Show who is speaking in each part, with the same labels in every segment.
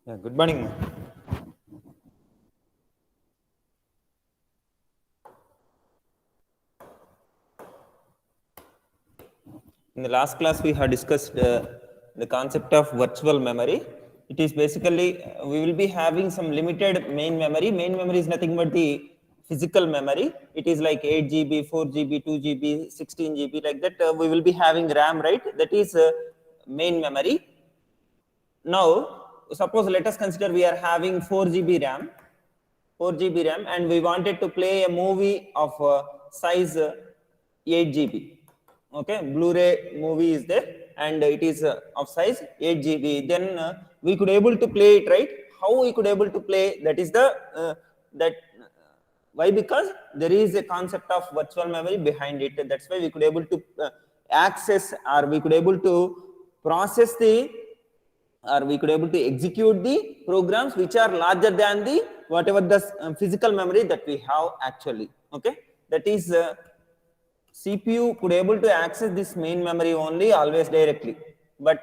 Speaker 1: Yeah, good morning, ma'am. In the last class, we have discussed the concept of virtual memory. It is basically we will be having some limited main memory. Main memory is nothing but the physical memory. It is like 8 GB, 4 GB, 2 GB, 16 GB, like that. We will be having RAM, right? That is main memory. Now, suppose let us consider we are having 4 GB RAM, 4 GB RAM, and we wanted to play a movie of size 8 GB. Okay, Blu-ray movie is there, and it is of size 8 GB. Then we could able to play it, right? How we could able to play? That is the that why? Because there is a concept of virtual memory behind it. That's why we could able to access, or we could able to process the, or we could able to execute the programs which are larger than the whatever the physical memory that we have actually. Okay, that is CPU could able to access this main memory only always directly, but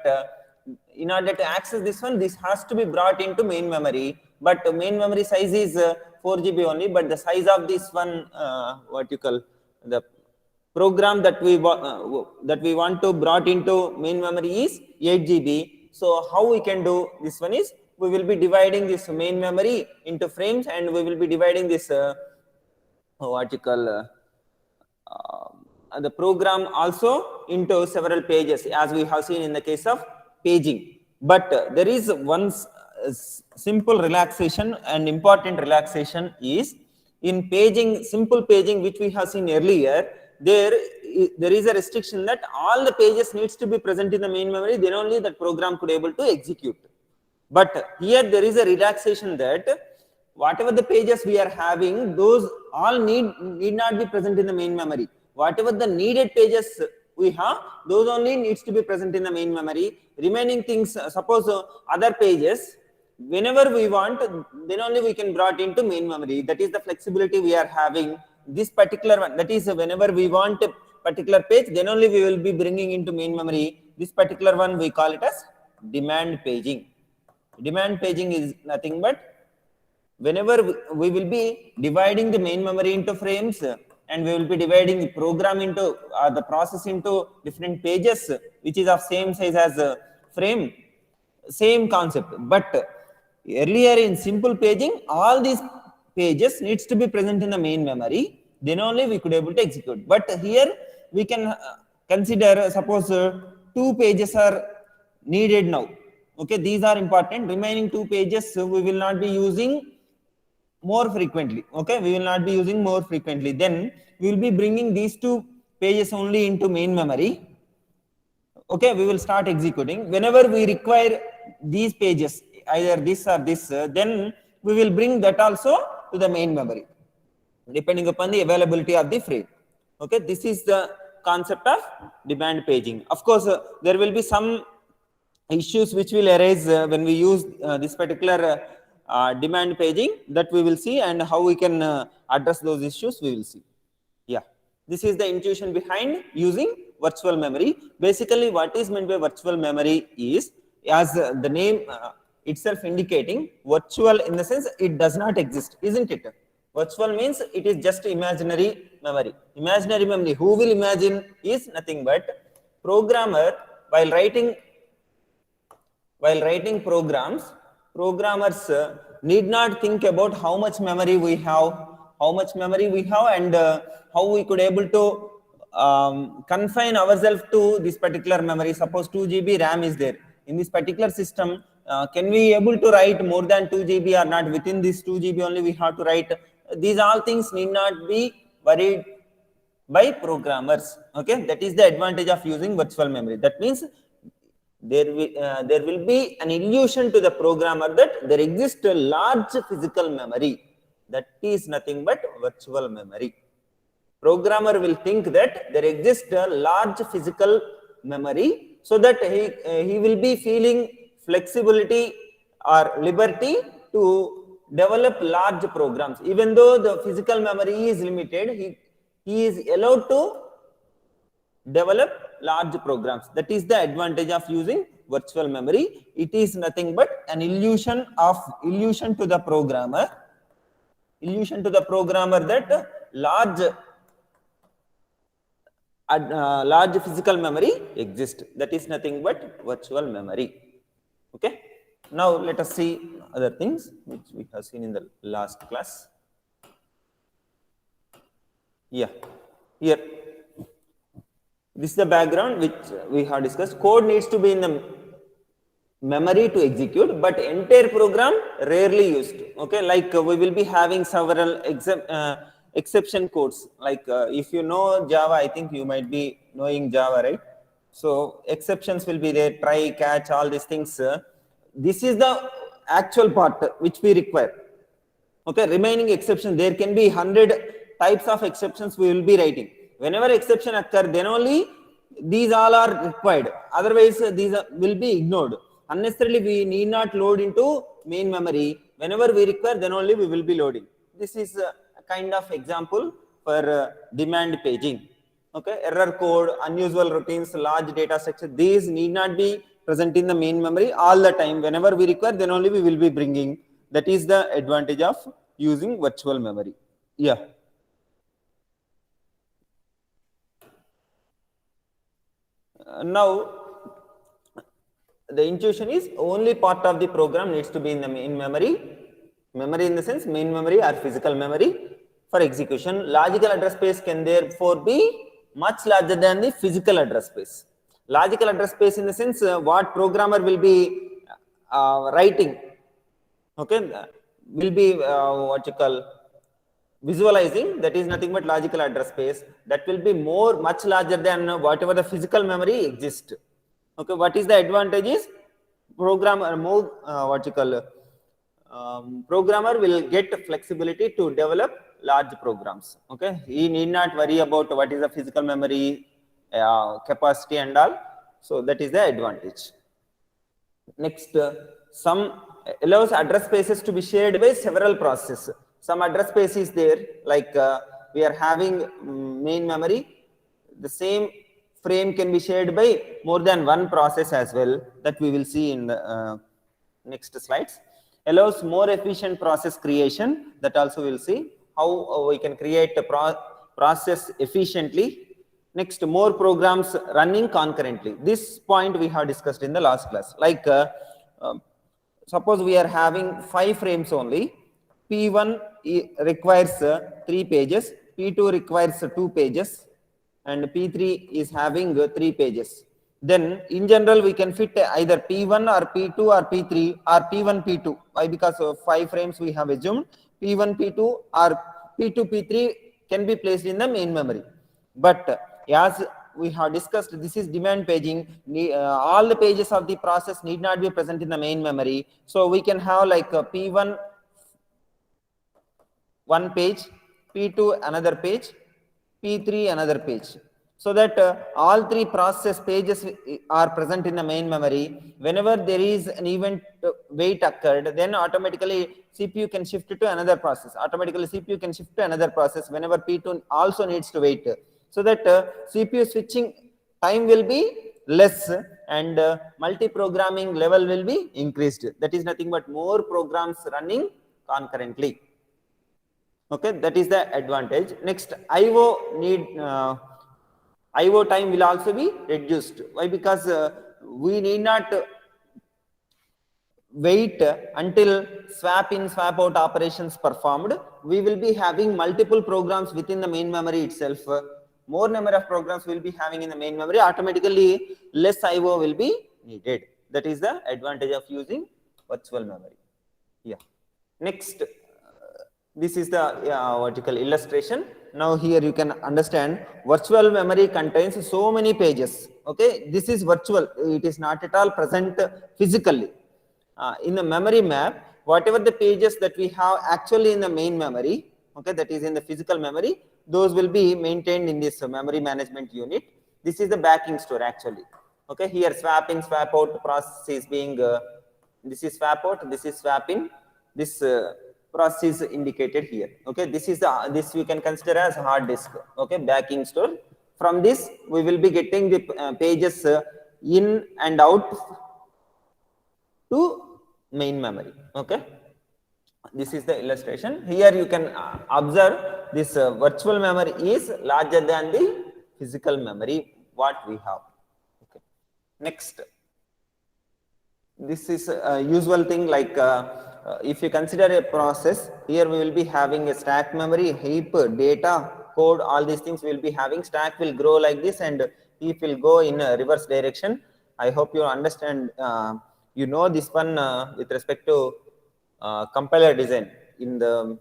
Speaker 1: in order to access this one, this has to be brought into main memory. But main memory size is 4 GB only, but the size of this one, what you call the program that we want to brought into main memory is 8 GB. So how we can do this one is we will be dividing this main memory into frames, and we will be dividing this what you call the program also into several pages, as we have seen in the case of paging. But there is one simple relaxation, and important relaxation is in paging, simple paging, which we have seen earlier. There is a restriction that all the pages needs to be present in the main memory, then only that program could able to execute. But here there is a relaxation that whatever the pages we are having, those all need not be present in the main memory. Whatever the needed pages we have, those only needs to be present in the main memory. Remaining things, suppose other pages, whenever we want, then only we can brought into main memory. That is the flexibility we are having. This particular one, that is whenever we want a particular page, then only we will be bringing into main memory. This particular one we call it as demand paging. Demand paging is nothing but whenever we will be dividing the main memory into frames, and we will be dividing the program into the process into different pages which is of same size as a frame, same concept. But earlier in simple paging, all these pages needs to be present in the main memory, then only we could able to execute. But here we can consider, suppose two pages are needed now. Okay, these are important. Remaining two pages we will not be using more frequently. Okay, we will not be using more frequently. Then we will be bringing these two pages only into main memory. Okay, we will start executing. Whenever we require these pages, either this or this, then we will bring that also to the main memory, depending upon the availability of the frame. Okay, this is the concept of demand paging. Of course, there will be some issues which will arise when we use this particular demand paging, that we will see, and how we can address those issues we will see. Yeah, this is the intuition behind using virtual memory. Basically, what is meant by virtual memory is, as the name itself indicating, virtual in the sense it does not exist, isn't it? Virtual means it is just imaginary memory. Imaginary memory, who will imagine, is nothing but programmer. While writing programs, programmers need not think about how much memory we have, and how we could able to confine ourselves to this particular memory. Suppose 2 GB RAM is there in this particular system. Can we able to write more than 2 GB or not? Within this 2 GB only we have to write. These all things need not be worried by programmers. Okay, that is the advantage of using virtual memory. That means there will be an illusion to the programmer that there exists a large physical memory. That is nothing but virtual memory. Programmer will think that there exists a large physical memory, so that he will be feeling flexibility or liberty to develop large programs. Even though the physical memory is limited, he is allowed to develop large programs. That is the advantage of using virtual memory. It is nothing but an illusion to the programmer that large physical memory exists. That is nothing but virtual memory. Okay. Now let us see other things which we have seen in the last class. Yeah, here this is the background which we have discussed. Code needs to be in the memory to execute, but entire program rarely used. Okay, like we will be having several exception codes. Like if you know Java, I think you might be knowing Java, right? So exceptions will be there, try, catch, all these things. This is the actual part which we require. Okay, remaining exceptions, there can be 100 types of exceptions we will be writing. Whenever exception occur, then only these all are required. Otherwise, these will be ignored. Unnecessarily, we need not load into main memory. Whenever we require, then only we will be loading. This is a kind of example for demand paging. Okay, error code, unusual routines, large data structure, these need not be present in the main memory all the time. Whenever we require, then only we will be bringing. That is the advantage of using virtual memory. Yeah. Now, the intuition is only part of the program needs to be in the main memory. Memory in the sense main memory or physical memory for execution. Logical address space can therefore be much larger than the physical address space. Logical address space in the sense what programmer will be writing. Okay, will be what you call visualizing, that is nothing but logical address space, that will be much larger than whatever the physical memory exists. Okay, what is the advantage is programmer programmer will get flexibility to develop large programs. Okay, he need not worry about what is the physical memory capacity and all. So that is the advantage. Next, some allows address spaces to be shared by several processes. Some address space is there, like we are having main memory. The same frame can be shared by more than one process as well. That we will see in the next slides. Allows more efficient process creation. That also we will see how we can create a process efficiently. Next, more programs running concurrently. This point we have discussed in the last class. Like suppose we are having 5 frames only. P1 requires 3 pages, P2 requires 2 pages, and P3 is having 3 pages. Then in general we can fit either P1 or P2 or P3 or P1, P2. Why? Because of 5 frames we have assumed P1, P2 or P2, P3 can be placed in the main memory. But as we have discussed, this is demand paging. All the pages of the process need not be present in the main memory. So we can have like P1 one page, P2 another page, P3 another page. So that all 3 process pages are present in the main memory. Whenever there is an event wait occurred, then automatically CPU can shift to another process. Automatically CPU can shift to another process whenever P2 also needs to wait. So that CPU switching time will be less and multi-programming level will be increased. That is nothing but more programs running concurrently. Okay, that is the advantage. Next, IO time will also be reduced. Why? Because we need not wait until swap in, swap out operations performed. We will be having multiple programs within the main memory itself. More number of programs will be having in the main memory. Automatically, less IO will be needed. That is the advantage of using virtual memory. Yeah. Next. This is the vertical illustration. Now here you can understand virtual memory contains so many pages. Okay, this is virtual. It is not at all present physically. In the memory map, whatever the pages that we have actually in the main memory, okay, that is in the physical memory, those will be maintained in this memory management unit. This is the backing store actually. Okay, here swap in, swap out process is being, this is swap out, this is swap in, this process is indicated here. Okay, this is this we can consider as hard disk. Okay, backing store. From this we will be getting the pages in and out to main memory. Okay, this is the illustration. Here you can observe this virtual memory is larger than the physical memory what we have. Okay, next, this is a usual thing, like if you consider a process, here we will be having a stack memory, heap, data, code, all these things we will be having. Stack will grow like this and heap will go in a reverse direction. I hope you understand, you know this one with respect to compiler design. In the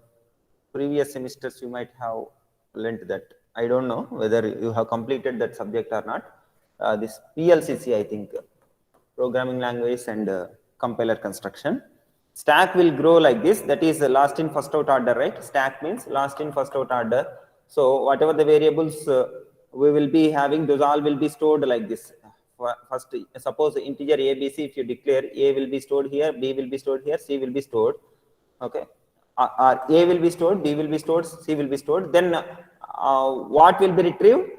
Speaker 1: previous semesters you might have learnt that. I don't know whether you have completed that subject or not. This PLCC, I think, programming language and compiler construction. Stack will grow like this, that is last in first out order, right? Stack means last in first out order. So whatever the variables we will be having, those all will be stored like this. First, suppose integer ABC, if you declare, A will be stored here, B will be stored here, C will be stored. Okay, or A will be stored, B will be stored, C will be stored. Then what will be retrieved?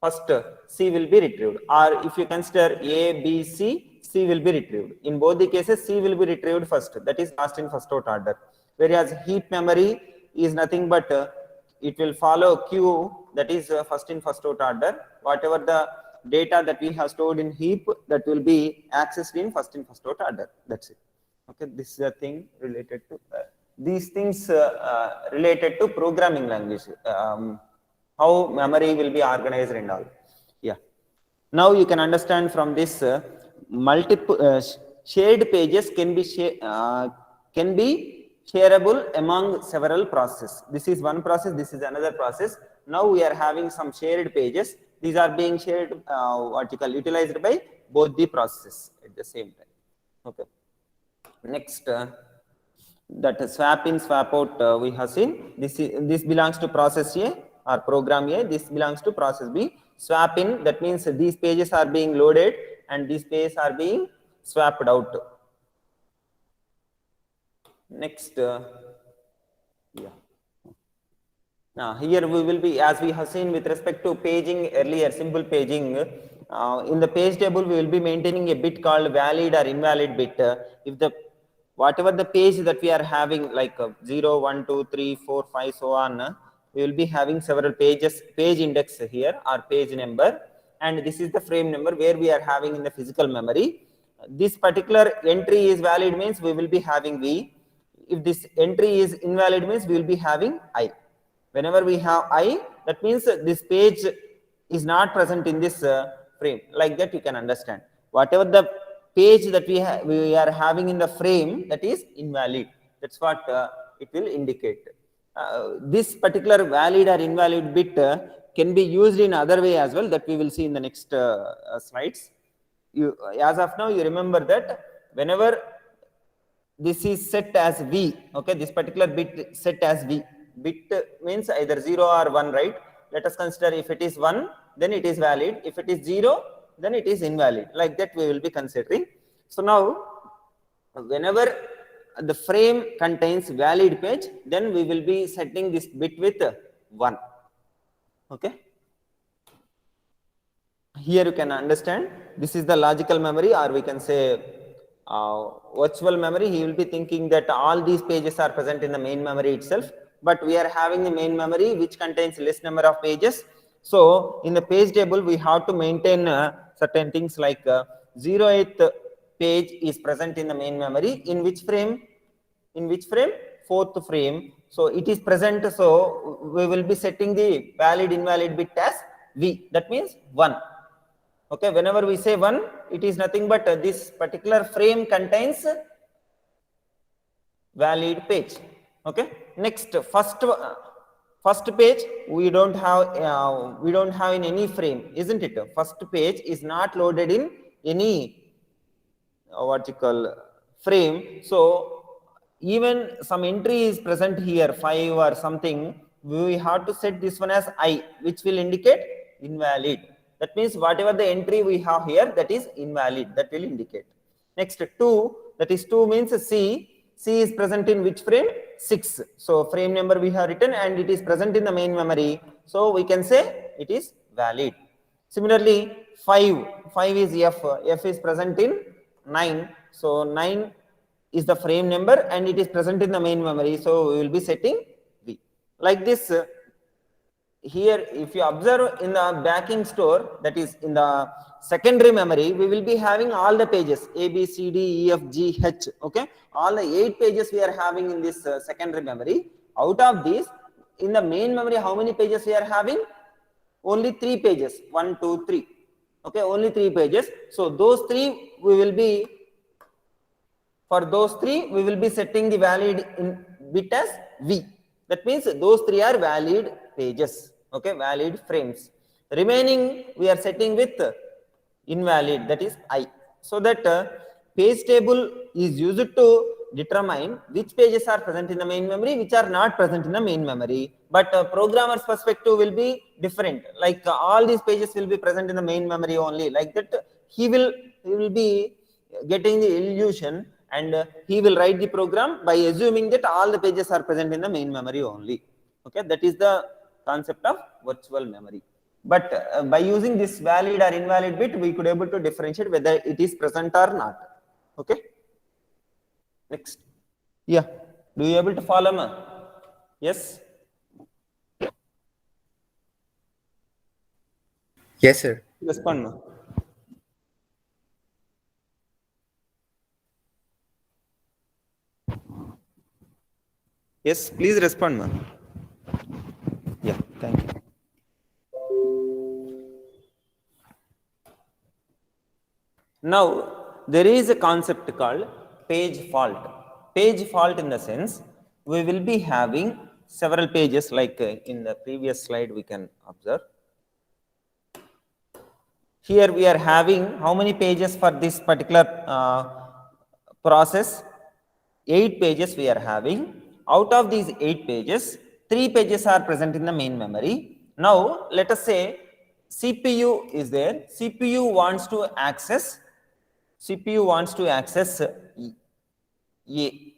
Speaker 1: First C will be retrieved. Or if you consider A, B, C will be retrieved. In both the cases, C will be retrieved first, that is last in first out order. Whereas heap memory is nothing but it will follow Q, that is first in first out order. Whatever the data that we have stored in heap, that will be accessed in first out order. That's it. Okay, this is a thing related to these things related to programming language, how memory will be organized and all. Yeah, now you can understand from this multiple shared pages can be shareable among several processes. This is one process, this is another process. Now we are having some shared pages. These are being shared, utilized by both the processes at the same time. Okay. Next, that swap in, swap out we have seen. This belongs to process A or program A. This belongs to process B. Swap in, that means these pages are being loaded and these pages are being swapped out. Next, yeah. Now here we will be, as we have seen with respect to paging earlier, simple paging, in the page table we will be maintaining a bit called valid or invalid bit. If the whatever the page that we are having, like 0, 1, 2, 3, 4, 5, so on, we will be having several pages, page index here or page number, and this is the frame number where we are having in the physical memory. This particular entry is valid means we will be having V. If this entry is invalid means we will be having I. Whenever we have I, that means this page is not present in this frame. Like that you can understand. Whatever the page that we are having in the frame, that is invalid. That's what it will indicate. This particular valid or invalid bit can be used in other way as well, that we will see in the next slides. As of now, you remember that whenever this is set as V, okay, this particular bit set as V. Bit means either 0 or 1, right? Let us consider if it is 1, then it is valid. If it is 0, then it is invalid. Like that we will be considering. So now, whenever the frame contains valid page, then we will be setting this bit with 1. Okay. Here you can understand, this is the logical memory, or we can say virtual memory. He will be thinking that all these pages are present in the main memory itself, but we are having the main memory which contains less number of pages. So in the page table we have to maintain certain things, like 0th page is present in the main memory. In which frame? In which frame? 4th frame. So it is present, so we will be setting the valid invalid bit as V. That means 1. Okay, whenever we say 1, it is nothing but this particular frame contains valid page. Okay. Next, first page we don't have in any frame, isn't it? First page is not loaded in any frame. So even some entry is present here, 5 or something, we have to set this one as I, which will indicate invalid. That means whatever the entry we have here, that is invalid, that will indicate. Next, 2, that is 2 means C. C is present in which frame? 6. So frame number we have written and it is present in the main memory. So we can say it is valid. Similarly, 5 is F. F is present in 9. So 9 is the frame number and it is present in the main memory. So we will be setting V. Like this, here if you observe in the backing store, that is in the secondary memory, we will be having all the pages A, B, C, D, E, F, G, H. Okay, all the 8 pages we are having in this secondary memory. Out of these, in the main memory, how many pages we are having? Only 3 pages. 1, 2, 3. Okay, only 3 pages. So those 3 we will be, for those 3 we will be setting the valid in bit as V. That means those 3 are valid pages. Okay, valid frames. Remaining we are setting with invalid, that is I. So that page table is used to determine which pages are present in the main memory, which are not present in the main memory. But programmer's perspective will be different. Like all these pages will be present in the main memory only. Like that, he will be getting the illusion, and he will write the program by assuming that all the pages are present in the main memory only. Okay, that is the concept of virtual memory. But by using this valid or invalid bit, we could able to differentiate whether it is present or not. Okay. Next. Yeah. Do you able to follow me? Yes.
Speaker 2: Yes, sir.
Speaker 1: Respond me. Yes, please respond me. Yeah, thank you. Now, there is a concept called page fault. Page fault in the sense, we will be having several pages, like in the previous slide we can observe. Here we are having how many pages for this particular process? 8 pages we are having. Out of these 8 pages, 3 pages are present in the main memory. Now, let us say CPU is there. CPU wants to access A.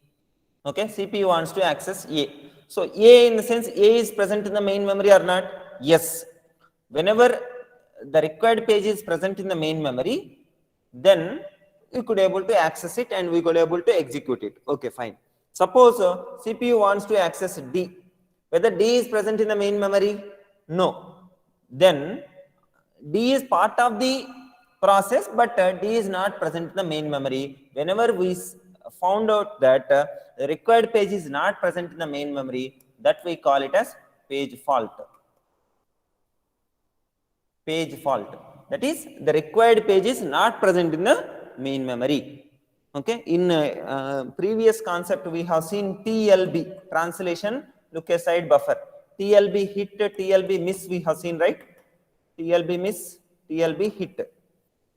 Speaker 1: Okay, CPU wants to access A. So A, in the sense, A is present in the main memory or not? Yes. Whenever the required page is present in the main memory, then we could able to access it and we could able to execute it. Okay, fine. Suppose CPU wants to access D. Whether D is present in the main memory? No. Then D is part of the process, but D is not present in the main memory. Whenever we found out that the required page is not present in the main memory, that we call it as page fault. Page fault. That is, the required page is not present in the main memory. Okay. In previous concept, we have seen TLB, translation look aside buffer. TLB hit, TLB miss, we have seen, right? TLB miss, TLB hit.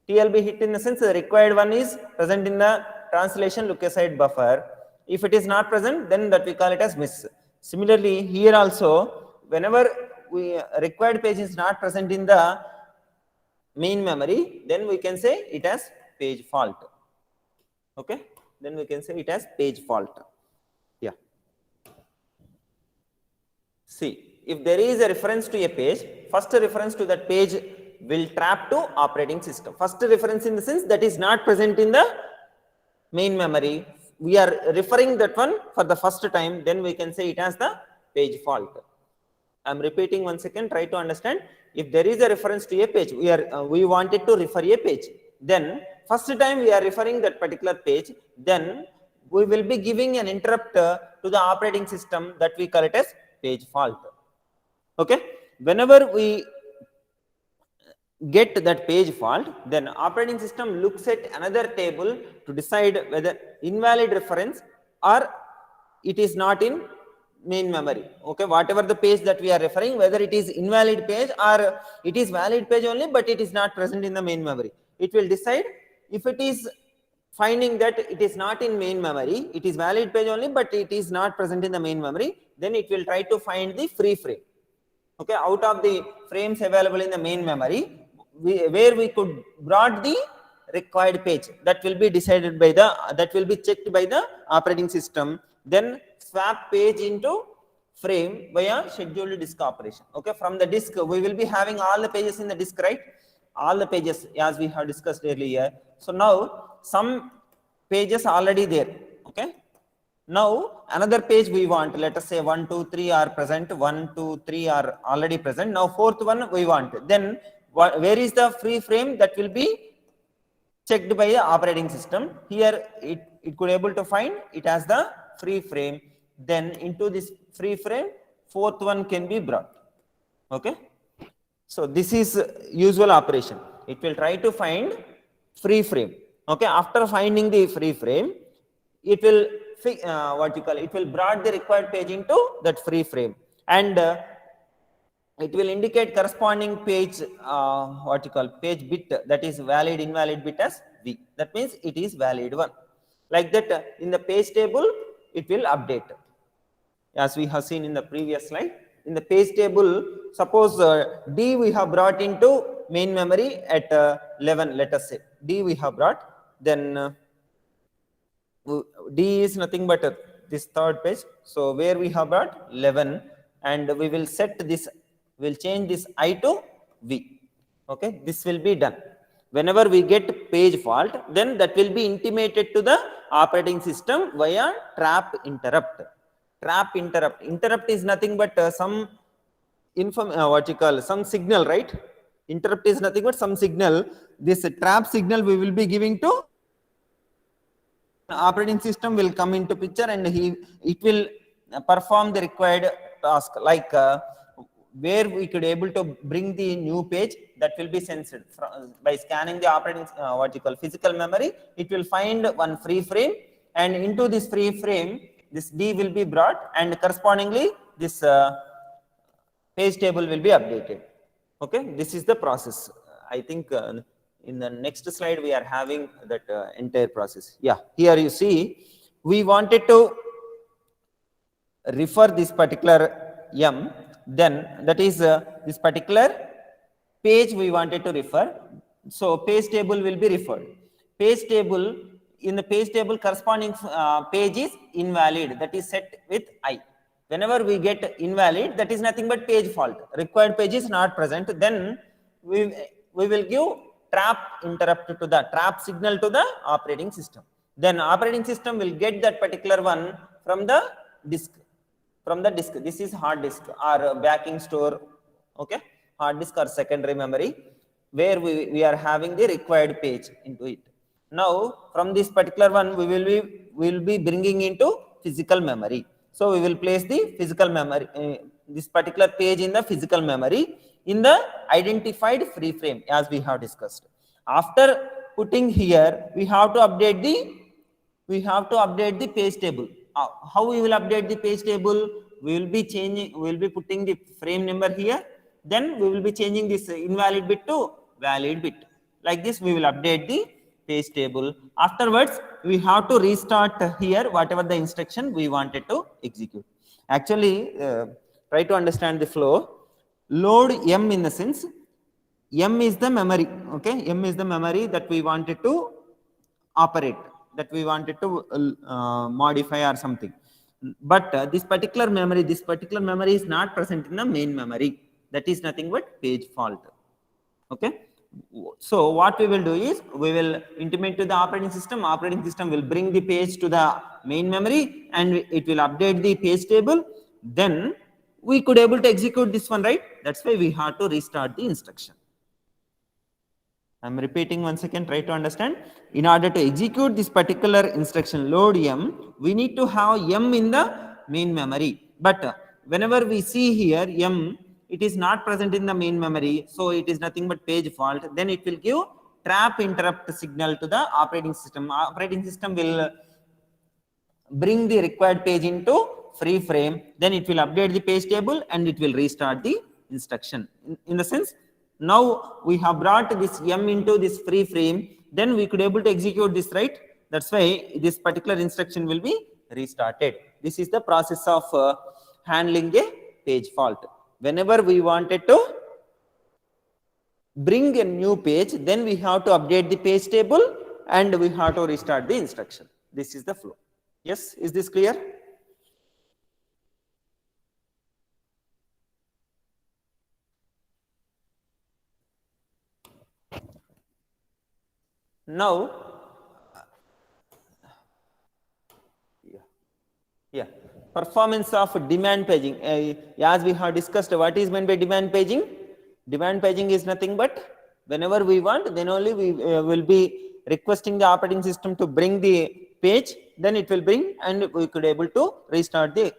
Speaker 1: TLB hit in the sense the required one is present in the translation look aside buffer. If it is not present, then that we call it as miss. Similarly, here also, whenever we required page is not present in the main memory, then we can say it as page fault. Okay, then we can say it as page fault. Yeah. See, if there is a reference to a page, first reference to that page will trap to operating system. First reference in the sense that is not present in the main memory, we are referring that one for the first time, then we can say it as the page fault. I am repeating once again, try to understand. If there is a reference to a page, we wanted to refer a page, then first time we are referring that particular page, then we will be giving an interrupt to the operating system, that we call it as page fault. Okay, whenever we get that page fault, then operating system looks at another table to decide whether invalid reference or it is not in main memory. Okay, whatever the page that we are referring, whether it is invalid page or it is valid page only, but it is not present in the main memory. It will decide. If it is finding that it is not in main memory, it is valid page only, but it is not present in the main memory, then it will try to find the free frame. Okay, out of the frames available in the main memory, where we could brought the required page, that will be decided by the, that will be checked by the operating system, then swap page into frame via scheduled disk operation. Okay, from the disk we will be having all the pages in the disk, right? all the pages as we have discussed earlier. So now some pages already there, okay. Now another page we want, let us say 1, 2, 3 are present, 1, 2, 3 are already present. Now fourth one we want. Then where is the free frame? That will be checked by the operating system. Here it could able to find it as the free frame. Then into this free frame, fourth one can be brought. Okay. So this is usual operation. It will try to find free frame. Okay. After finding the free frame, it will it will brought the required page into that free frame, and it will indicate corresponding page page bit, that is valid invalid bit as V. That means it is valid one. Like that, in the page table it will update, as we have seen in the previous slide. In the page table, suppose D we have brought into main memory at 11, let us say D we have brought, then D is nothing but this third page. So where we have brought 11, and we will set this, we'll change this I to V. Okay, this will be done. Whenever we get page fault, then that will be intimated to the operating system via trap interrupt. Trap interrupt. Interrupt is nothing but some some signal, right? Interrupt is nothing but some signal. This trap signal we will be giving to operating system, will come into picture, and it will perform the required task, like where we could able to bring the new page, that will be sensed by scanning the operating physical memory. It will find one free frame, and into this free frame this D will be brought, and correspondingly this page table will be updated. Okay, this is the process. I think in the next slide we are having that entire process. Yeah, here you see we wanted to refer this particular M, then that is this particular page we wanted to refer. So page table will be referred. Page table, in the page table corresponding page is invalid, that is set with I. Whenever we get invalid, that is nothing but page fault, required page is not present, then we will give trap interrupt to the trap signal to the operating system. Then operating system will get that particular one from the disk. This is hard disk or backing store. Okay, hard disk or secondary memory, where we are having the required page into it. Now from this particular one we will be bringing into physical memory. So we will place the physical memory, this particular page in the physical memory in the identified free frame, as we have discussed. After putting here, we have to update the page table. How we will update the page table? We will be putting the frame number here. Then we will be changing this invalid bit to valid bit. Like this, we will update the page table. Afterwards, we have to restart here whatever the instruction we wanted to execute. Actually, try to understand the flow. Load M in the sense, M is the memory. Okay, M is the memory that we wanted to operate, that we wanted to modify or something. But this particular memory is not present in the main memory. That is nothing but page fault. Okay. So what we will do is, we will intimate to the operating system will bring the page to the main memory, and it will update the page table. Then we could able to execute this one, right? That's why we have to restart the instruction. I'm repeating once again, try to understand. In order to execute this particular instruction load M, we need to have M in the main memory. But whenever we see here M, it is not present in the main memory, so it is nothing but page fault. Then it will give trap interrupt signal to the operating system. Operating system will bring the required page into free frame. Then it will update the page table, and it will restart the instruction. In the sense, now we have brought this M into this free frame, then we could able to execute this, right? That's why this particular instruction will be restarted. This is the process of handling a page fault. Whenever we wanted to bring a new page, then we have to update the page table, and we have to restart the instruction. This is the flow. Yes, is this clear? Now, yeah, performance of demand paging. As we have discussed, what is meant by demand paging? Demand paging is nothing but whenever we want, then only we will be requesting the operating system to bring the page, then it will bring, and we could able to restart the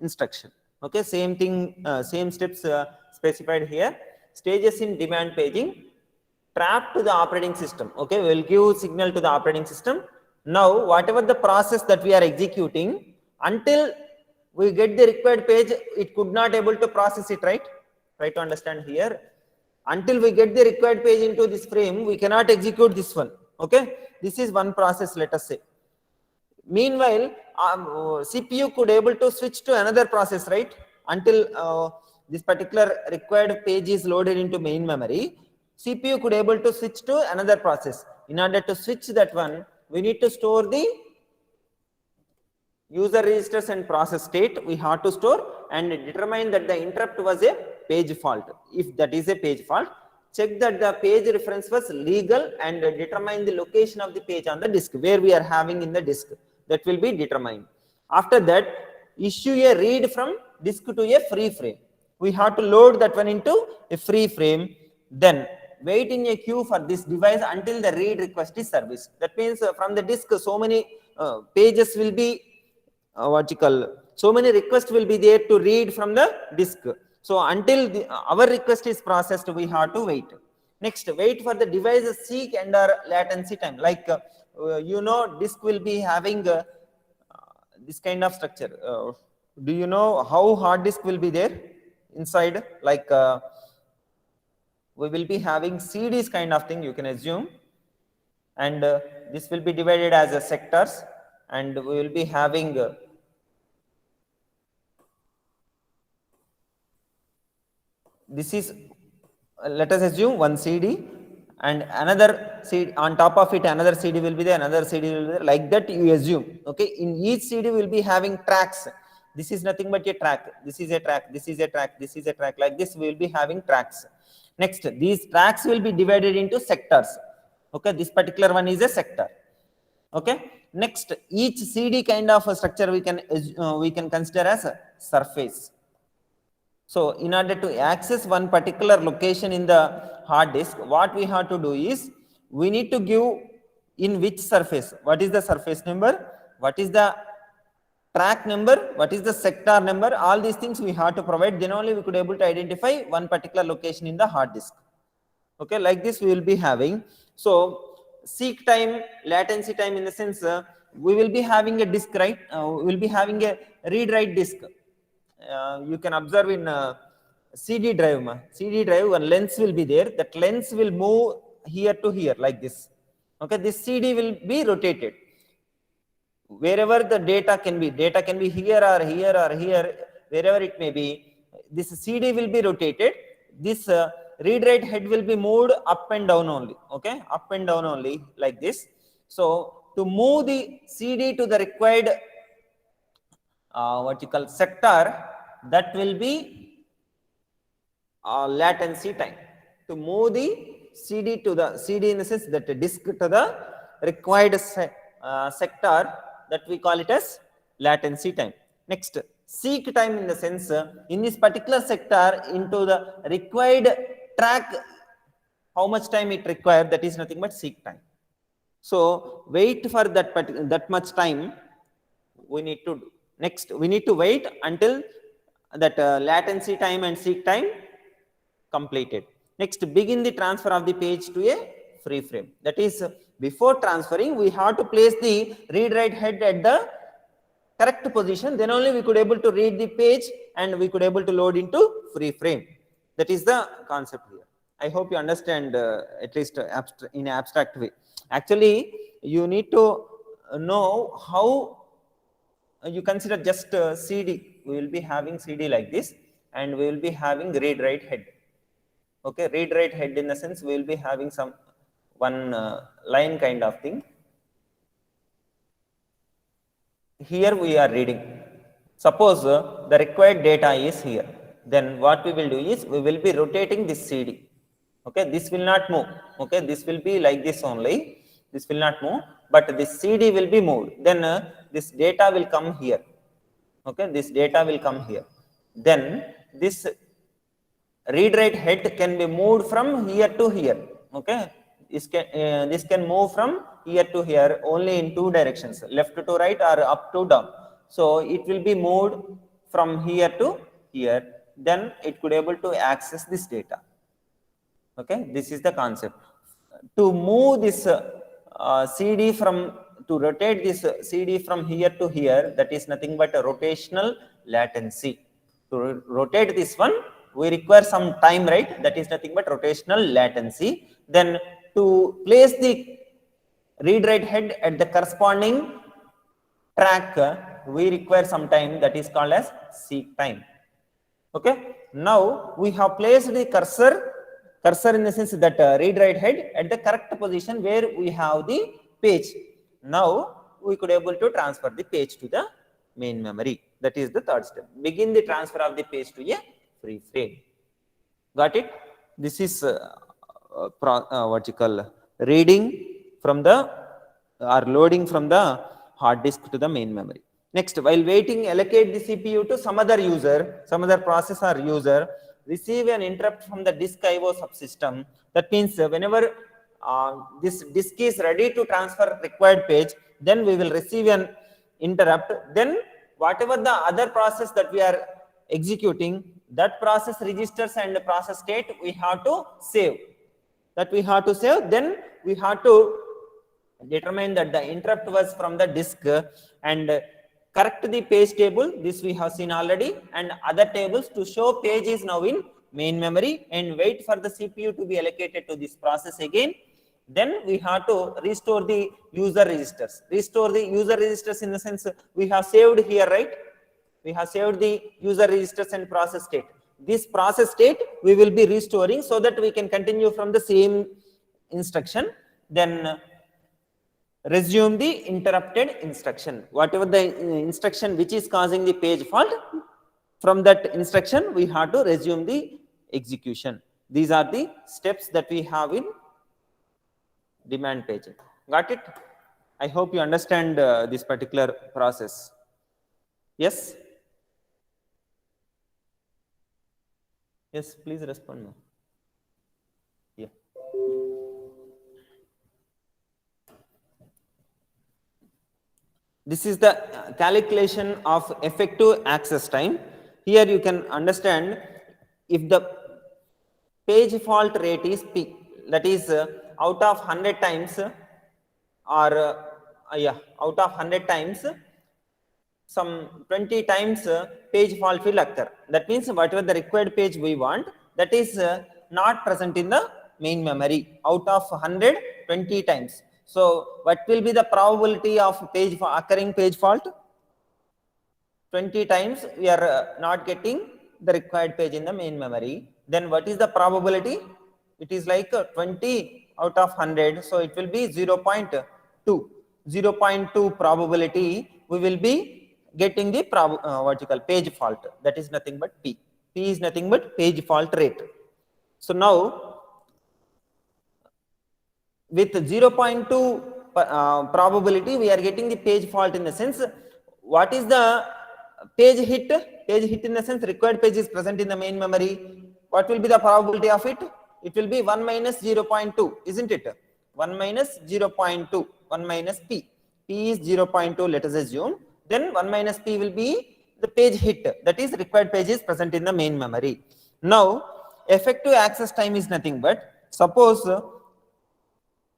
Speaker 1: instruction. Okay, same thing, same steps specified here. Stages in demand paging: trap to the operating system. Okay, we will give signal to the operating system. Now whatever the process that we are executing, until we get the required page, it could not able to process it, right? Try to understand here. Until we get the required page into this frame, we cannot execute this one. Okay, this is one process, let us say. Meanwhile, CPU could able to switch to another process, right? Until this particular required page is loaded into main memory, CPU could able to switch to another process. In order to switch that one, we need to store the user registers and process state. We have to store and determine that the interrupt was a page fault. If that is a page fault, check that the page reference was legal and determine the location of the page on the disk where we are having in the disk. That will be determined. After that, issue a read from disk to a free frame. We have to load that one into a free frame. Then wait in a queue for this device until the read request is serviced. That means from the disk, so many pages will be what you call, so many requests will be there to read from the disk. So until our request is processed, we have to wait. Next, wait for the device seek and or latency time. Like disk will be having this kind of structure. Do you know how hard disk will be there inside? Like we will be having CDs kind of thing, you can assume, and this will be divided as a sectors, and we will be having this is, let us assume one CD and another CD on top of it, another CD will be there, another CD will be there, like that you assume. Okay, in each CD will be having tracks. This is nothing but a track, this is a track, this is a track, this is a track, like this we will be having tracks. Next, these tracks will be divided into sectors. Okay, this particular one is a sector. Okay, next, each CD kind of a structure we can consider as a surface. So in order to access one particular location in the hard disk, what we have to do is we need to give in which surface, what is the surface number, what is the track number, what is the sector number, all these things we have to provide. Then only we could able to identify one particular location in the hard disk. Okay, like this we will be having. So seek time, latency time, in the sense we will be having a disk, right? We will be having a read write disk. You can observe in CD drive. CD drive, one lens will be there. That lens will move here to here like this. Okay, this CD will be rotated. Wherever the data can be here or here or here, wherever it may be, this CD will be rotated. This read write head will be moved up and down only. Okay, up and down only like this. So to move the CD to the required what you call sector, that will be latency time. To move the CD to the CD, in the sense that the disk to the required sector, that we call it as latency time. Next, seek time, in the sense in this particular sector into the required track, how much time it required, that is nothing but seek time. So wait for that much time we need to do. Next, we need to wait until that latency time and seek time completed. Next, begin the transfer of the page to a free frame. That is, before transferring, we have to place the read write head at the correct position. Then only we could able to read the page and we could able to load into free frame. That is the concept here. I hope you understand at least in an abstract way. Actually, you need to know how you consider just CD. We will be having CD like this, and we will be having read write head. Okay, read write head, in the sense we will be having some one line kind of thing. Here we are reading. Suppose the required data is here. Then what we will do is we will be rotating this CD. Okay, this will not move. Okay, this will be like this only, this will not move, but this CD will be moved. Then this data will come here. Okay, this data will come here. Then this read write head can be moved from here to here. Okay, this can move from here to here only in two directions, left to right or up to down. So it will be moved from here to here, then it could able to access this data. Okay, this is the concept. To move this CD from, to rotate this CD from here to here, that is nothing but a rotational latency. To rotate this one, we require some time, right? That is nothing but rotational latency. Then to place the read write head at the corresponding track, we require some time, that is called as seek time. Okay, now we have placed the cursor in the sense that read write head at the correct position where we have the page. Now we could able to transfer the page to the main memory. That is the third step. Begin the transfer of the page to a free frame. Got it? This is what you call reading from the or loading from the hard disk to the main memory. Next, while waiting, allocate the CPU to some other user, some other process or user, receive an interrupt from the disk IO subsystem. That means whenever this disk is ready to transfer required page, then we will receive an interrupt. Then whatever the other process that we are executing, that process registers and process state we have to save. Then we have to determine that the interrupt was from the disk and correct the page table. This we have seen already, and other tables to show page is now in main memory, and wait for the CPU to be allocated to this process again. Then we have to restore the user registers. Restore the user registers in the sense we have saved here, right? We have saved the user registers and process state. This process state we will be restoring so that we can continue from the same instruction. Then resume the interrupted instruction. Whatever the instruction which is causing the page fault, from that instruction we have to resume the execution. These are the steps that we have in demand paging. Got it? I hope you understand this particular process. Yes? Yes, please respond now. Yeah. This is the calculation of effective access time. Here you can understand if the page fault rate is P, that is out of 100 times or out of 100 times, some 20 times page fault will occur. That means whatever the required page we want, that is not present in the main memory. Out of 100, 20 times. So what will be the probability of occurring page fault? 20 times we are not getting the required page in the main memory. Then what is the probability? It is like 20 out of 100. So it will be 0.2. 0.2 probability we will be getting the page fault. That is nothing but P. P is nothing but page fault rate. So now with 0.2 probability we are getting the page fault in the sense, what is the page hit? Page hit in the sense required page is present in the main memory. What will be the probability of it? It will be 1 minus 0.2, isn't it? 1 minus 0.2, 1 minus P. P is 0.2, let us assume. Then 1 minus P will be the page hit, that is required page is present in the main memory. Now effective access time is nothing but, suppose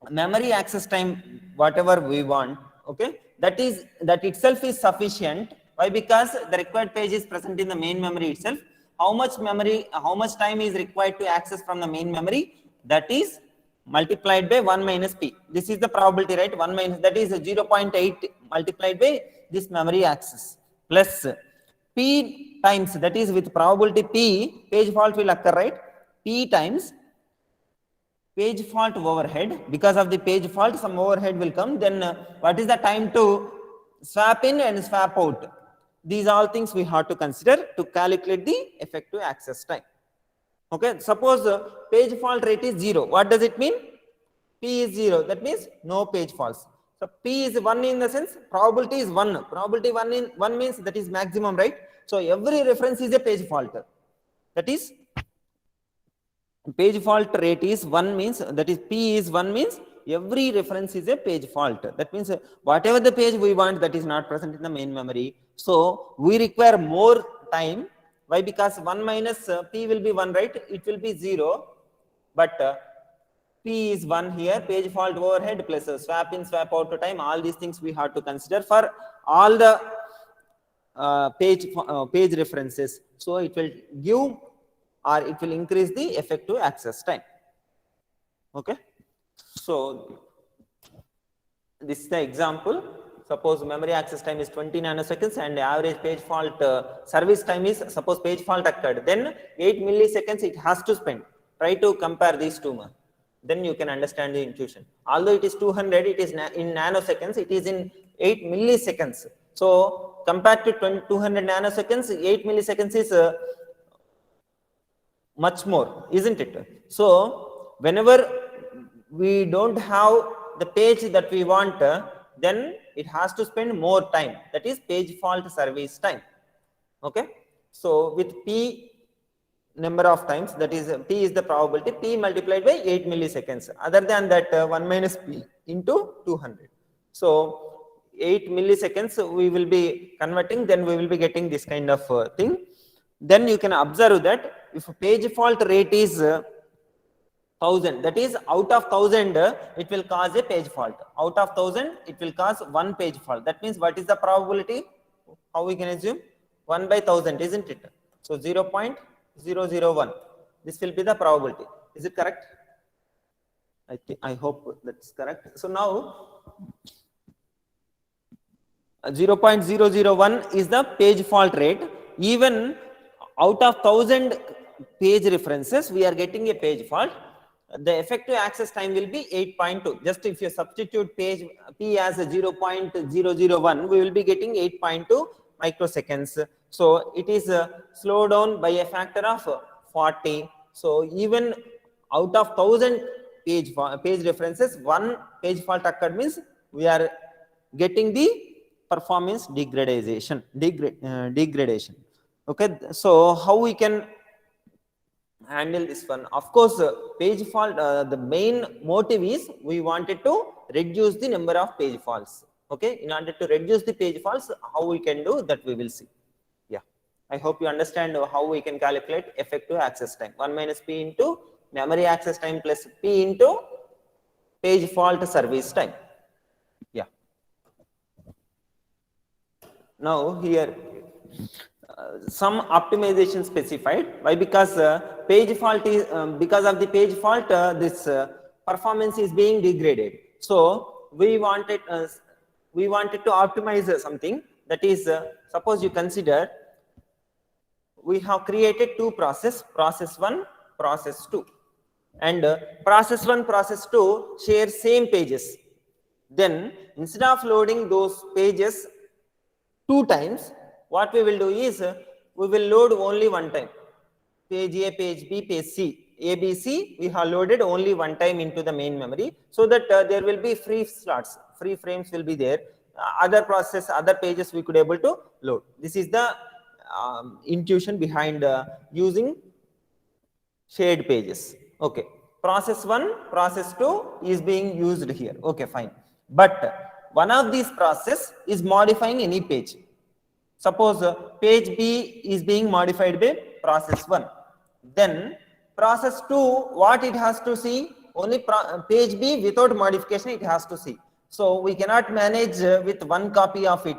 Speaker 1: memory access time whatever we want, okay, that itself is sufficient. Why? Because the required page is present in the main memory itself. How much time is required to access from the main memory? That is multiplied by 1 minus P. This is the probability, right? 1 minus, that is 0.8 multiplied by this memory access plus P times, that is with probability P, page fault will occur, right? P times page fault overhead. Because of the page fault some overhead will come. Then what is the time to swap in and swap out? These all things we have to consider to calculate the effective access time. Okay, suppose page fault rate is 0. What does it mean? P is 0. That means no page faults. So P is 1 in the sense probability is 1. Probability 1 means that is maximum, right? So every reference is a page fault. That is page fault rate is 1 means, that is P is 1 means every reference is a page fault. That means whatever the page we want, that is not present in the main memory. So we require more time. Why? Because 1 minus P will be 1, right? It will be 0. But P is 1 here, page fault overhead plus swap in, swap out time. All these things we have to consider for all the page references. So it will give, or it will increase the effective access time. Okay, so this is the example. Suppose memory access time is 20 nanoseconds and average page fault service time is, suppose page fault occurred, then 8 milliseconds it has to spend. Try to compare these two, then you can understand the intuition. Although it is 200, it is in nanoseconds, it is in 8 milliseconds. So compared to 200 nanoseconds, 8 milliseconds is much more, isn't it? So whenever we don't have the page that we want, then it has to spend more time. That is page fault service time. Okay. So with P number of times, that is P is the probability, P multiplied by 8 milliseconds. Other than that, 1 minus P into 200. So 8 milliseconds we will be converting, then we will be getting this kind of thing. Then you can observe that if page fault rate is 1000, that is out of 1000 it will cause a page fault. Out of 1000 it will cause one page fault. That means what is the probability? How we can assume? 1 by 1000, isn't it? So 0.001. This will be the probability. Is it correct? I hope that's correct. So now 0.001 is the page fault rate. Even out of 1000 page references, we are getting a page fault. The effective access time will be 8.2. Just if you substitute page P as a 0.001, we will be getting 8.2 microseconds. So it is slowed down by a factor of 40. So even out of 1000 page references, one page fault occurred means we are getting the performance degradation. Okay, so how we can handle this one? Of course, page fault, the main motive is we wanted to reduce the number of page faults. Okay, in order to reduce the page faults, how we can do that we will see. Yeah, I hope you understand how we can calculate effective access time. 1 minus P into memory access time plus P into page fault service time. Yeah. Now here some optimization specified. Why? Because page fault is because of the page fault, this performance is being degraded. So we wanted to optimize something. That is, suppose you consider we have created two process 1, process 2, and process 1, process 2 share same pages. Then instead of loading those pages 2 times, what we will do is we will load only one time. Page A, page B, page C. A, B, C we have loaded only one time into the main memory, so that there will be free slots, free frames will be there. Other pages we could able to load. This is the intuition behind using shared pages. Okay. Process 1, process 2 is being used here. Okay, fine. But one of these process is modifying any page. Suppose page B is being modified by process 1. Then process 2, what it has to see? Only page B without modification it has to see. So we cannot manage with one copy of it.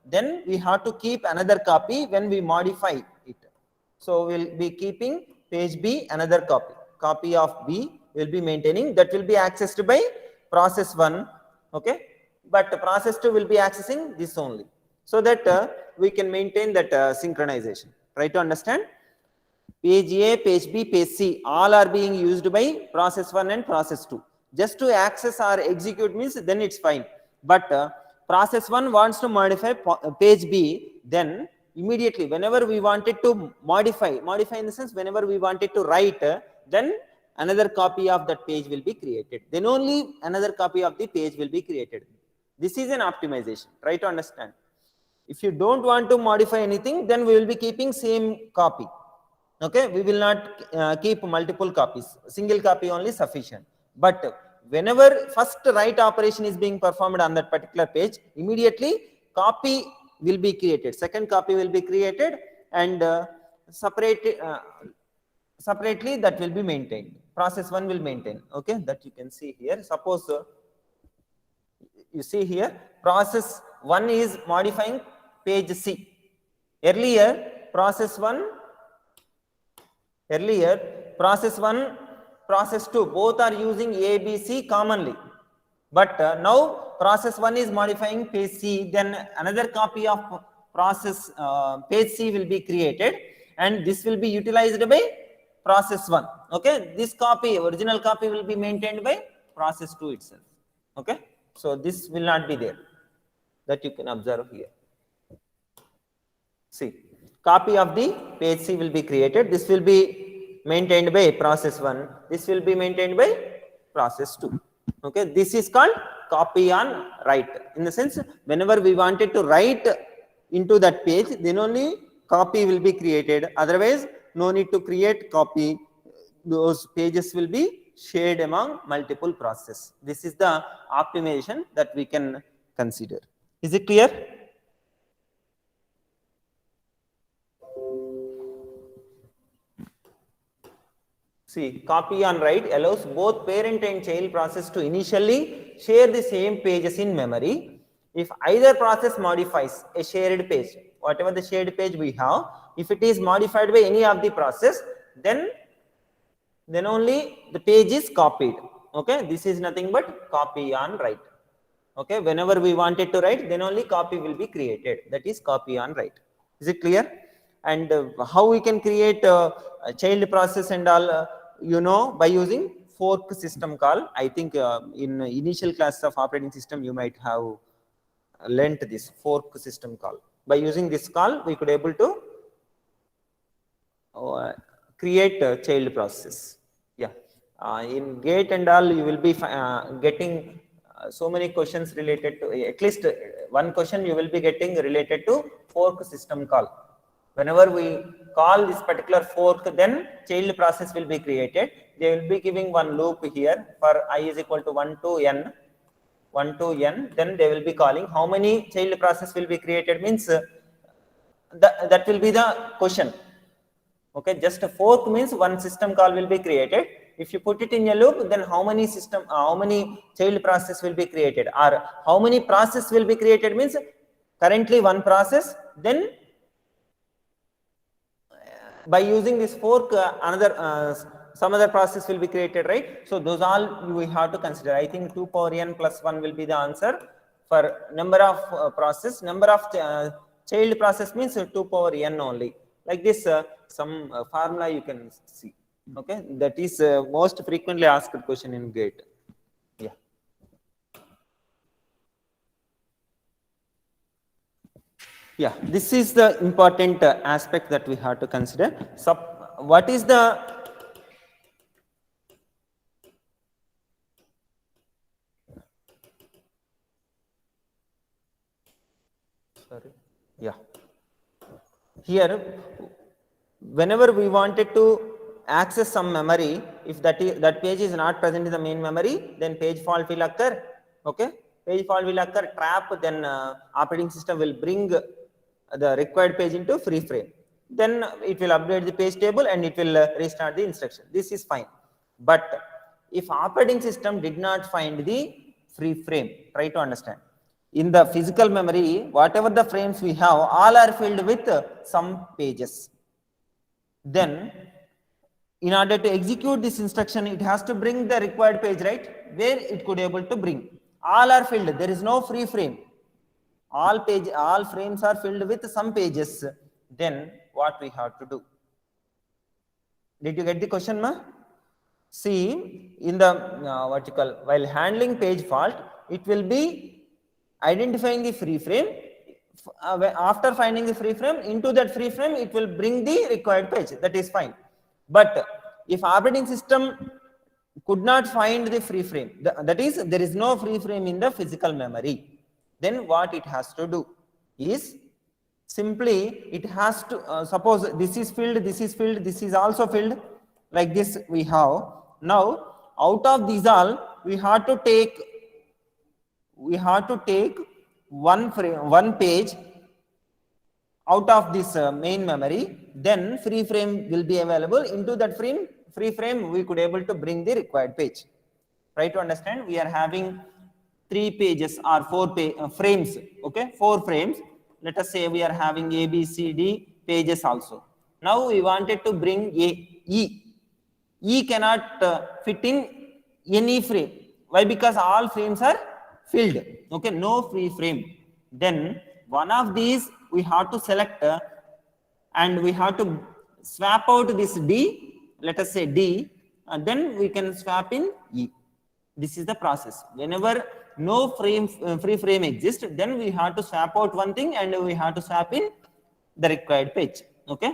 Speaker 1: Then we have to keep another copy when we modify it. So we'll be keeping page B another copy. Copy of B will be maintaining, that will be accessed by process 1. Okay, but process 2 will be accessing this only, so that we can maintain that synchronization. Try to understand. Page A, page B, page C all are being used by process 1 and process 2. Just to access or execute means then it's fine. But process 1 wants to modify page B, then immediately whenever we wanted to modify in the sense whenever we wanted to write, then another copy of that page will be created. Then only another copy of the page will be created. This is an optimization. Try to understand. If you don't want to modify anything, then we will be keeping same copy. Okay, we will not keep multiple copies. Single copy only sufficient. But whenever first write operation is being performed on that particular page, immediately copy will be created. Second copy will be created, and separately that will be maintained. Process 1 will maintain. Okay, that you can see here. Suppose you see here, process 1 is modifying page C. Earlier, process 1, process 2, both are using A, B, C commonly. But now process 1 is modifying page C, then another copy of process page C will be created, and this will be utilized by process 1. Okay, this copy, original copy, will be maintained by process 2 itself. Okay, so this will not be there. That you can observe here. See, copy of the page C will be created. This will be maintained by process 1. This will be maintained by process 2. Okay, this is called copy on write. In the sense, whenever we wanted to write into that page, then only copy will be created. Otherwise, no need to create copy. Those pages will be shared among multiple processes. This is the optimization that we can consider. Is it clear? See, copy on write allows both parent and child process to initially share the same pages in memory. If either process modifies a shared page, whatever the shared page we have, if it is modified by any of the process, then only the page is copied. Okay, this is nothing but copy on write. Okay, whenever we wanted to write, then only copy will be created. That is copy on write. Is it clear? And how we can create a child process and all, by using fork system call. I think in initial class of operating system, you might have learnt this fork system call. By using this call, we could able to create a child process. Yeah, in GATE and all, you will be getting so many questions related to, at least one question you will be getting related to fork system call. Whenever we call this particular fork, then child process will be created. They will be giving one loop here for I is equal to 1 to n. Then they will be calling how many child process will be created, means that will be the question. Okay, just a fork means one system call will be created. If you put it in a loop, then how many child process will be created, or how many process will be created means currently one process, then by using this fork some other process will be created, right? So those all we have to consider. I think 2 power n plus 1 will be the answer for number of process. Number of child process means 2 power n only. Like this, some formula you can see. Okay, that is most frequently asked question in GATE. Yeah. Yeah, this is the important aspect that we have to consider. So, what is the here, whenever we wanted to access some memory, if that page is not present in the main memory, then page fault will occur. Okay, page fault will occur, trap, then operating system will bring the required page into free frame. Then it will update the page table and it will restart the instruction. This is fine. But if operating system did not find the free frame, try to understand. In the physical memory, whatever the frames we have, all are filled with some pages. Then, in order to execute this instruction, it has to bring the required page, right? Where it could able to bring. All are filled. There is no free frame. All frames are filled with some pages. Then, what we have to do? Did you get the question, ma? See, in the while handling page fault, it will be identifying the free frame. after finding the free frame, into that free frame it will bring the required page. That is fine. But if operating system could not find the free frame, that is there is no free frame in the physical memory, then what it has to do is simply it has to suppose this is filled, this is filled, this is also filled, like this we have. Now out of these all we have to take one frame, one page out of this main memory, then free frame will be available. Into that free frame we could able to bring the required page. Try to understand, we are having 3 pages or 4 frames, okay, 4 frames. Let us say we are having A, B, C, D pages also. Now we wanted to bring E cannot fit in any frame. Why? Because all frames are filled, okay, no free frame. Then one of these we have to select and we have to swap out this D, let us say D, and then we can swap in E. This is the process. Whenever no free frame exists, then we have to swap out one thing and we have to swap in the required page, okay.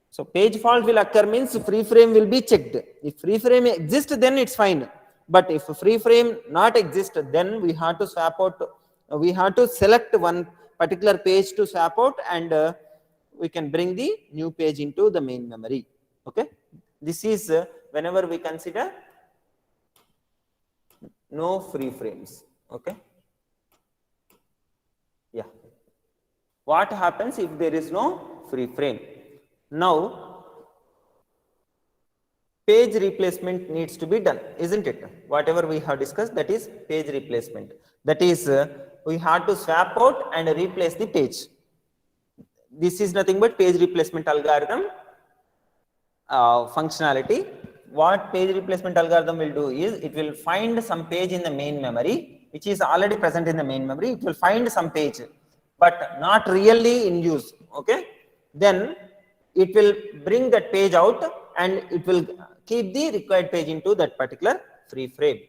Speaker 1: So page fault will occur means free frame will be checked. If free frame exists, then it's fine. But if free frame not exist, then we have to swap out, we have to select one particular page to swap out, and we can bring the new page into the main memory, okay. This is whenever we consider no free frames, okay. Yeah. What happens if there is no free frame? Now page replacement needs to be done, isn't it? Whatever we have discussed, that is page replacement. That is we have to swap out and replace the page. This is nothing but page replacement algorithm functionality. What page replacement algorithm will do is it will find some page in the main memory which is already present in the main memory. It will find some page but not really in use, okay. Then it will bring that page out and it will keep the required page into that particular free frame,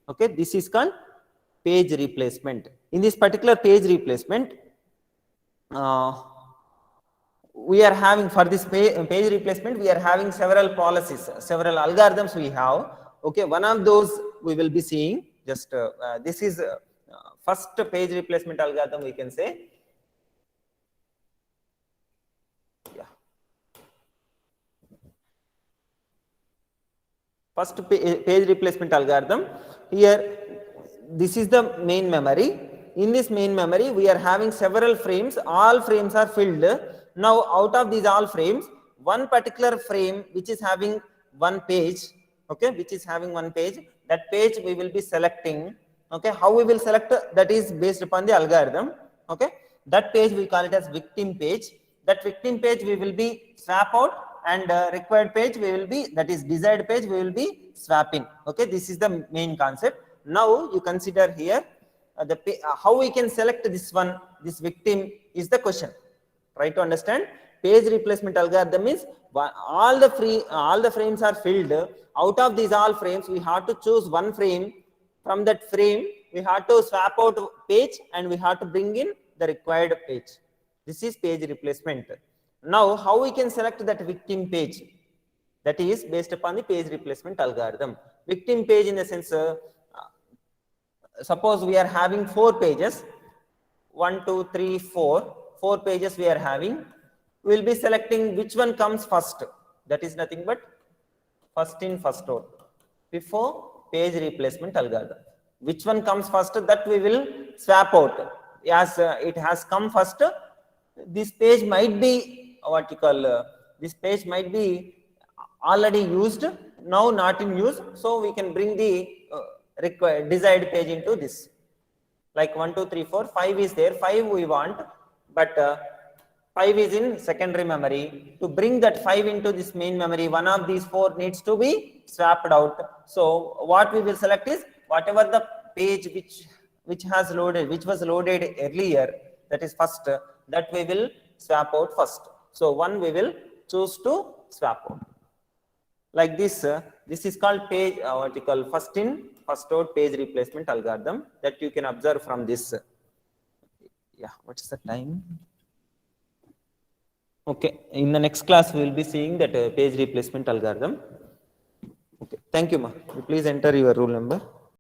Speaker 1: okay. This is called page replacement. In this particular page replacement, we are having, for this page replacement, we are having several policies, several algorithms we have, okay. One of those we will be seeing, just this is first page replacement algorithm, we can say. Yeah. First page replacement algorithm. Here, this is the main memory. In this main memory, we are having several frames. All frames are filled. Now, out of these all frames, one particular frame which is having one page, okay, which is having one page, that page we will be selecting, okay. How we will select? That is based upon the algorithm, okay. That page we call it as victim page. That victim page we will be swap out, and required page we will be, that is desired page, we will be swapping, okay. This is the main concept. Now you consider here how we can select this one, this victim is the question. Try to understand. Page replacement algorithm means all the frames are filled. Out of these all frames, we have to choose one frame. From that frame, we have to swap out page and we have to bring in the required page. This is page replacement. Now, how we can select that victim page? That is based upon the page replacement algorithm. Victim page in the sense, suppose we are having 4 pages, 1, 2, 3, 4 pages we are having. We will be selecting which one comes first. That is nothing but first in, first out. Before page replacement algorithm, which one comes first, that we will swap out. As it has come first, this page might be what you call, this page might be already used, now not in use, so we can bring the required desired page into this. Like 1, 2, 3, 4, 5 is there, 5 we want, but 5 is in secondary memory. To bring that 5 into this main memory, one of these 4 needs to be swapped out. So what we will select is whatever the page which has loaded, which was loaded earlier, that is first, that we will swap out first. So one we will choose to swap out. Like this, this is called page, what you call first in, first out page replacement algorithm, that you can observe from this. Yeah, what's the time? Okay, in the next class we will be seeing that page replacement algorithm. Okay, thank you, ma. Please enter your roll number.